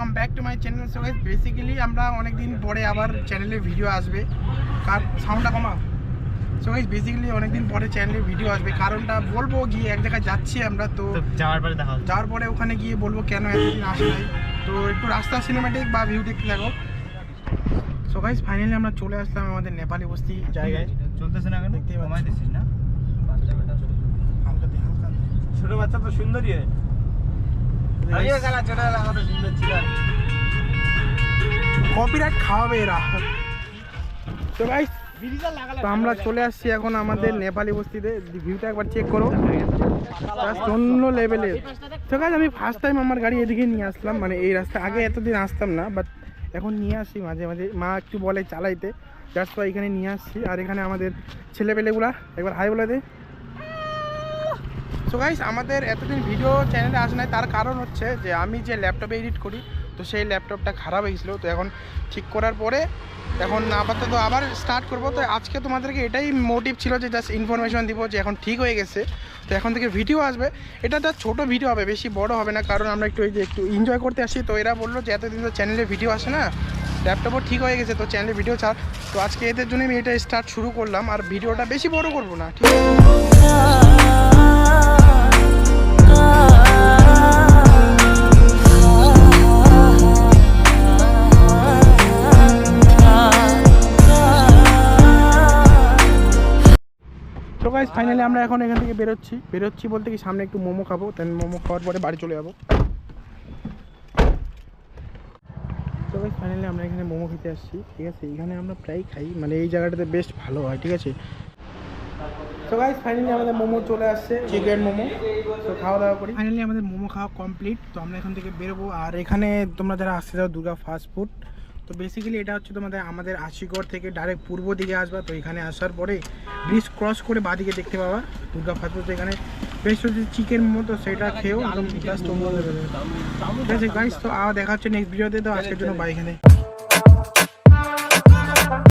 Welcome back to my channel. So guys basically আমরা অনেক দিন পরে আবার চ্যানেলে ভিডিও আসবে, কার সাউন্ডটা কমা। সো গাইস বেসিক্যালি অনেক দিন পরে চ্যানেলে ভিডিও আসবে, কারণটা বলবো গিয়ে এক জায়গায় যাচ্ছি আমরা, তো যাওয়ার পরে ওখানে গিয়ে বলবো কেন এতদিন আসে নাই। তো একটু রাস্তা সিনেমেটিক বা ভিউ দেখতে থাকো। সো গাইস ফাইনালি আমরা চলে আসলাম আমাদের নেপালি বস্তি জায়গায়। চলতেছে না কেন? দেখতে কমাই দিছিস না? হালকা ছোট বাচ্চা তো সুন্দরই হয়। আমিও খেলা ছোটবেলা কত সুন্দর ছিল। কপিরাইট খাওয়াবে এরা। তো গাইস তো আমরা চলে আসছি এখন আমাদের নেপালি বস্তিতে। ভিউটা একবার চেক করো, জাস্ট অন্য লেভেলের। তো গাইস আমি ফার্স্ট টাইম আমার গাড়ি এদিকে নিয়ে আসলাম, মানে এই রাস্তা আগে এতদিন আসতাম না, বাট এখন নিয়ে আসি মাঝে মাঝে। মা একটু বলে চালাইতে, জাস্ট তো এখানে নিয়ে আসছি। আর এখানে আমাদের ছেলেপেলেগুলা একবার হাই বলে দে। সো গাইস আমাদের এতদিন ভিডিও চ্যানেলে আসে নাই, তার কারণ হচ্ছে যে আমি যে ল্যাপটপে এডিট করি, তো সেই ল্যাপটপটা খারাপ হয়েছিল। তো এখন ঠিক করার পরে এখন আপাতত আবার স্টার্ট করব। তো আজকে তোমাদেরকে এটাই মোটিভ ছিল যে জাস্ট ইনফরমেশন দিব যে এখন ঠিক হয়ে গেছে। তো এখন থেকে ভিডিও আসবে, এটা জাস্ট ছোটো ভিডিও হবে, বেশি বড় হবে না, কারণ আমরা একটু এই যে একটু এনজয় করতে আসি। তো এরা বললো যে এতদিন তো চ্যানেলে ভিডিও আসে না, ল্যাপটপও ঠিক হয়ে গেছে, তো চ্যানেলে ভিডিও ছাড়। তো আজকে এদের জন্য আমি এটা স্টার্ট শুরু করলাম, আর ভিডিওটা বেশি বড় করবো না, ঠিক আছে? তো গাইস ফাইনালি আমরা এখন এখান থেকে বেরোচ্ছি বলতে কি সামনে একটু মোমো খাবো, দেন মোমো খাওয়ার পরে বাড়ি চলে যাবো। তো গাইস ফাইনালি আমরা এখানে মোমো খেতে আসছি, ঠিক আছে? এখানে আমরা প্রায় খাই, মানে এই জায়গাটাতে বেস্ট ভালো হয়, ঠিক আছে? তো গাইস ফাইনালি আমাদের মোমো চলে আসছে, চিকেন মোমো। তো খাওয়া দাওয়া করি। ফাইনালি আমাদের মোমো খাওয়া কমপ্লিট। তো আমরা এখান থেকে বেরোবো। আর এখানে তোমরা যারা আসতে যাও দুর্গা ফাস্টফুড, তো বেসিক্যালি এটা হচ্ছে আমাদের আশিগড় থেকে ডাইরেক্ট পূর্ব দিকে আসবা। তো এখানে আসার পরে ব্রিজ ক্রস করে বাদিকে দেখতে পাবা দুর্গা ফাস্টফুড। এখানে বেস্ট হচ্ছে চিকেন মোমো, তো সেটা খেয়েও একদম জাস্ট ঠিক আছে গাইস। তো দেখা হচ্ছে নেক্সট ভিডিওতে। তো আজকের জন্য বাই এখানে।